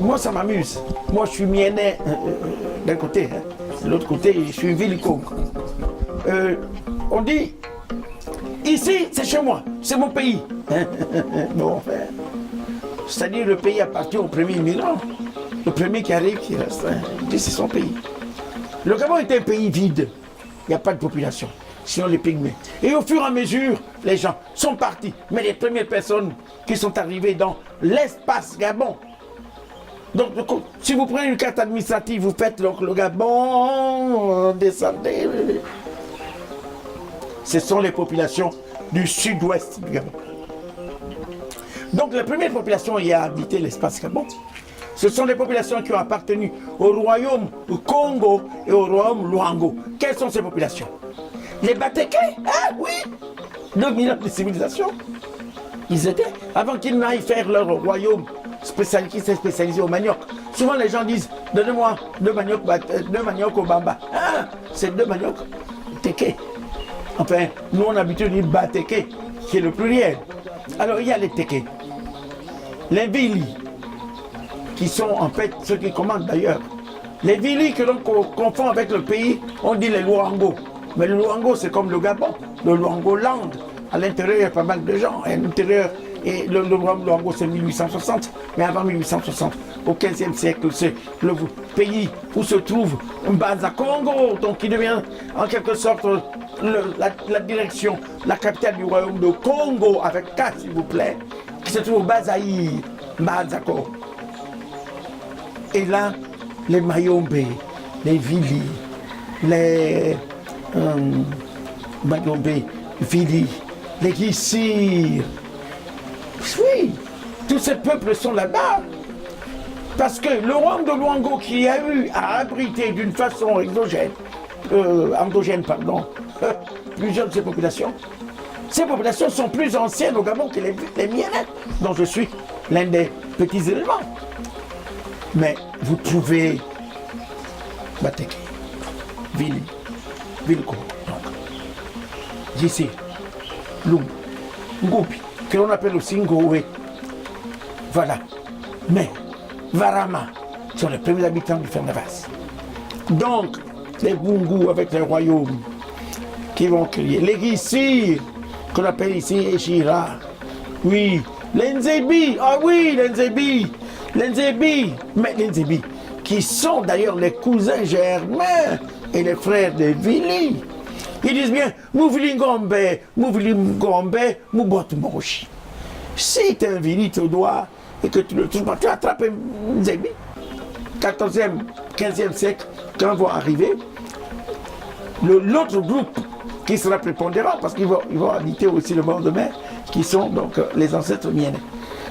moi ça m'amuse. Moi je suis mienais d'un côté, hein. De l'autre côté je suis Vili-Congo. On dit, ici c'est chez moi, c'est mon pays. Bon, enfin, c'est-à-dire le pays appartient au premier immigrant. Le premier qui arrive, qui reste, hein. C'est son pays. Le Gabon était un pays vide, il n'y a pas de population, sinon les pygmées. Et au fur et à mesure, les gens sont partis. Mais les premières personnes qui sont arrivées dans l'espace Gabon. Donc, si vous prenez une carte administrative, vous faites donc le Gabon, descendez. Ce sont les populations du sud-ouest du Gabon. Donc, les premières populations y a habité l'espace Gabon. Ce sont les populations qui ont appartenu au royaume Congo et au royaume Luango. Quelles sont ces populations? Les Bateke, ah oui, 2000 ans de civilisation. Ils étaient, avant qu'ils n'aillent faire leur royaume qui s'est spécialisé au manioc. Souvent les gens disent, donnez-moi deux manioc au bamba. Ah, c'est deux manioc teke. Enfin, nous on a l'habitude de dire bateke, qui est le pluriel. Alors il y a les teke. Les vili, qui sont en fait ceux qui commandent d'ailleurs. Les vili que l'on confond avec le pays, on dit les Luango. Mais le Luango c'est comme le Gabon, le Luango-land. À l'intérieur il y a pas mal de gens. À l'intérieur, et le Luango c'est 1860, mais avant 1860, au 15e siècle, c'est le pays où se trouve Mbanza Congo, donc qui devient en quelque sorte la direction, la capitale du royaume de Congo, avec K s'il vous plaît, qui se trouve au Bazaïr, Mbanza Congo. Et là, les Mayombe, les Vili, les Mayombe, Vili, les Gissir, oui, tous ces peuples sont là-bas. Parce que le royaume de Luango qui a eu à abriter d'une façon endogène, plusieurs de ces populations sont plus anciennes au Gabon que les miennes, dont je suis l'un des petits éléments. Mais vous trouvez Bateke, Vili, Vilko, Djissi, Loum, Ngoupi, que l'on appelle aussi Ngowe. Voilà. Mais Varama sont les premiers habitants du Fernavas. Donc, les Bungu avec les royaumes qui vont crier. Les Gissir, qu'on appelle ici Eshira. Oui. Les Nzebi, ah oui, les Nzebi. Les Nzebi, mais les Nzebi, qui sont d'ailleurs les cousins germains et les frères de Vili. Ils disent bien, Mouvili Ngombe, Moubot Morochi. Si tu es un Vili, tu dois, et que tu attrapes un Nzebi, 14e, 15e siècle, quand vont arriver, l'autre groupe qui sera prépondérant, parce qu'ils vont habiter aussi le bord de mer, qui sont donc les ancêtres miennes.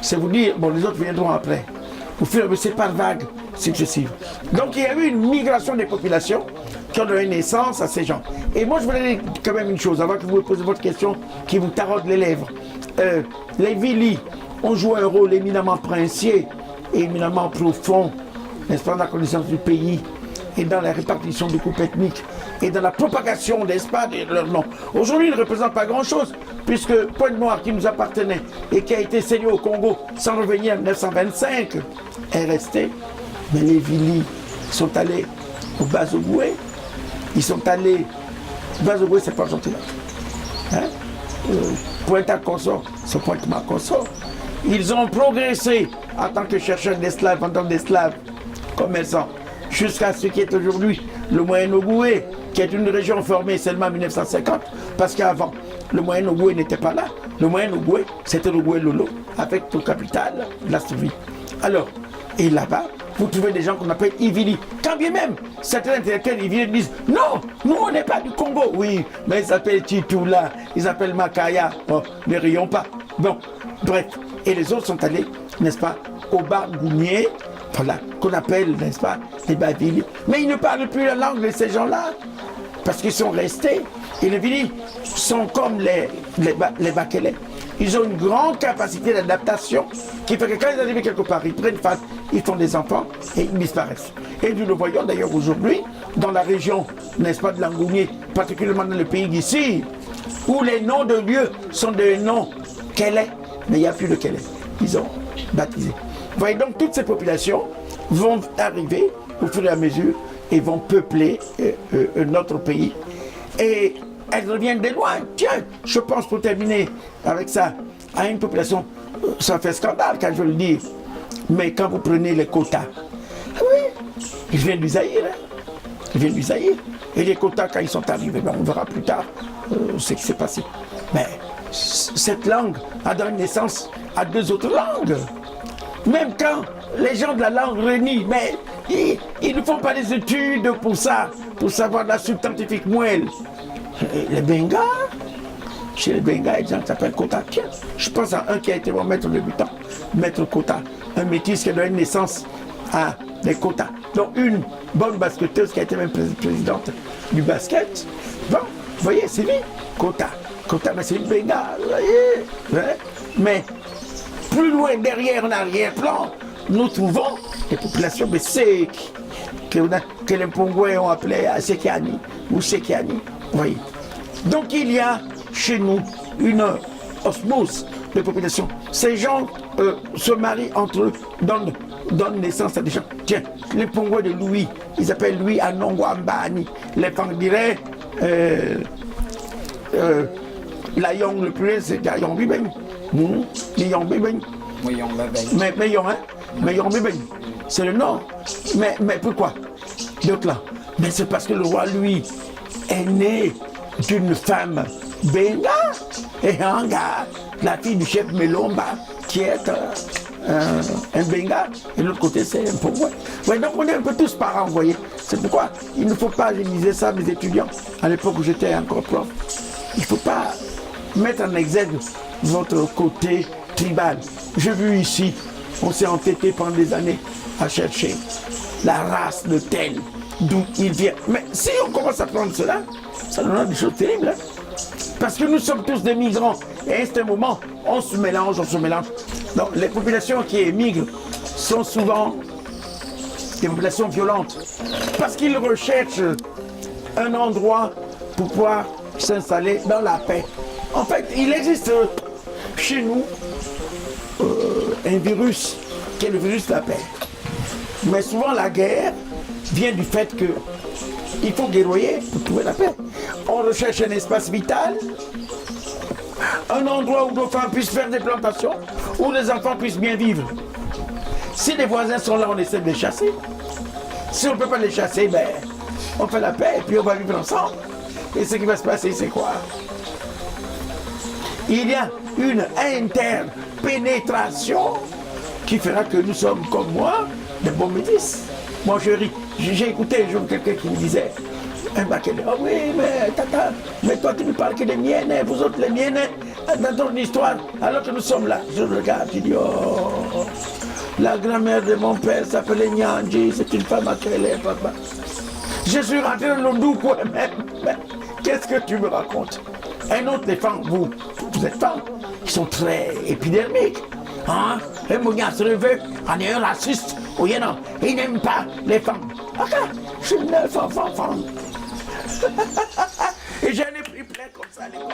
C'est vous dire, bon, les autres viendront après. Au fur et à mesure, c'est par vagues successives. Donc il y a eu une migration des populations qui ont donné naissance à ces gens. Et moi je voulais dire quand même une chose, avant que vous me posiez votre question qui vous taraude les lèvres. Les Vili ont joué un rôle éminemment princier et éminemment profond, n'est-ce pas, dans la connaissance du pays et dans la répartition des groupes ethniques et dans la propagation, n'est-ce pas, de leur nom. Aujourd'hui, ils ne représentent pas grand-chose, puisque Pointe-Noire, qui nous appartenait et qui a été cédé au Congo sans revenir en 1925, est resté. Mais les Vili sont allés au Bazogoué. Ils sont allés... Bazogoué, c'est pas gentil. Hein? Pointe-à-Consort, c'est Pointe-Maconsort. Ils ont progressé en tant que chercheurs d'esclaves, en tant d'esclaves commerçants, jusqu'à ce qui est aujourd'hui le Moyen-Ogoué, qui est une région formée seulement en 1950, parce qu'avant, le Moyen-Ogoué n'était pas là. Le Moyen-Ogoué, c'était le Goué-Lolo, avec pour capitale la Souvie. Alors, et là-bas, vous trouvez des gens qu'on appelle Ivili. Quand bien même, certains intellectuels Ivili disent « Non, nous on n'est pas du Congo. » Oui, mais ils s'appellent Titoula, ils s'appellent Makaya. Bon, ne rions pas. Bon, bref. Et les autres sont allés, n'est-ce pas, au Bargounier, voilà, qu'on appelle, n'est-ce pas, les Bavili. Mais ils ne parlent plus la langue de ces gens-là, parce qu'ils sont restés. Et les Vili sont comme les Bakélés. Ils ont une grande capacité d'adaptation qui fait que quand ils arrivent quelque part, ils prennent face, ils font des enfants et ils disparaissent. Et nous le voyons d'ailleurs aujourd'hui dans la région, n'est-ce pas, de Langounier, particulièrement dans le pays d'ici, où les noms de lieux sont des noms Kélé, mais il n'y a plus de Kélé. Ils ont baptisé. Vous voyez donc toutes ces populations vont arriver au fur et à mesure et vont peupler notre pays. Et elles reviennent de loin. Tiens, je pense pour terminer avec ça, à une population, ça fait scandale quand je le dis, mais quand vous prenez les quotas, oui, ils viennent du Zaïre. Ils viennent du Zaïre. Et les quotas, quand ils sont arrivés, ben, on verra plus tard ce qui s'est passé. Mais cette langue a donné naissance à 2 autres langues. Même quand les gens de la langue renient, mais ils ne font pas des études pour ça, pour savoir la substantifique moelle. Les Bengas, chez les Bengas, il y a des gens qui s'appellent Kota. Tiens, je pense à un qui a été mon maître débutant, maître Kota, un métis qui a donné naissance à des quotas. Donc une bonne basketteuse qui a été même présidente du basket. Bon, vous voyez, c'est lui, Kota. Kota, mais c'est une Benga, vous voyez. Ouais. Mais plus loin derrière, en arrière-plan, nous trouvons des populations de Sek, que les Pongouais ont appelé Sekiani ou Sekiani. Vous voyez. Donc il y a chez nous une osmose de population. Ces gens se marient entre eux, donnent naissance à des gens. Tiens, les Pongouais de Louis, ils s'appellent Louis Anongwambani. Les Pang diraient la Yong le plus, c'est la Yong Bibeng. Les Yong Bibeng. Mais Yong, hein? Mais Yong Bibeng. C'est le nom. Mais pourquoi? Donc là, mais c'est parce que le roi, lui, est né d'une femme Benga et Hanga, la fille du chef Melomba, qui est un Benga, et de l'autre côté c'est un Pongouais. Ouais, donc on est un peu tous parents, vous voyez. C'est pourquoi il ne faut pas, je disais ça à mes étudiants, à l'époque où j'étais encore prof, il ne faut pas mettre en exergue votre côté tribal. J'ai vu ici, on s'est entêté pendant des années à chercher la race de tel, d'où il vient. Mais si on commence à prendre cela, ça nous donne des choses terribles. Hein? Parce que nous sommes tous des migrants. Et à un moment, on se mélange. Donc les populations qui émigrent sont souvent des populations violentes. Parce qu'ils recherchent un endroit pour pouvoir s'installer dans la paix. En fait, il existe chez nous un virus qui est le virus de la paix. Mais souvent la guerre vient du fait que il faut guerroyer pour trouver la paix. On recherche un espace vital, un endroit où nos femmes puissent faire des plantations, où les enfants puissent bien vivre. Si les voisins sont là, on essaie de les chasser. Si on ne peut pas les chasser, ben, on fait la paix et puis on va vivre ensemble. Et ce qui va se passer, c'est quoi? Il y a une interpénétration qui fera que nous sommes, comme moi, des bons métis. Moi, je ris. J'ai écouté un jour quelqu'un qui me disait, un baquet, oh oui, mais tata, mais toi tu ne parles que des miennes, vous autres les miennes, dans ton histoire, alors que nous sommes là. Je regarde, je dis, oh, la grand-mère de mon père s'appelait Nyanji, c'est une femme à quelle est, papa. Je suis rentré dans l'Ondou, quoi, mais qu'est-ce que tu me racontes? Un autre, les femmes, vous êtes femmes, qui sont très épidermiques. Hein? Et Mounia se réveille, on est un raciste, ou il n'aime pas les femmes. Ok, je suis 9 enfants. Et j'en ai pris plein comme ça à l'école.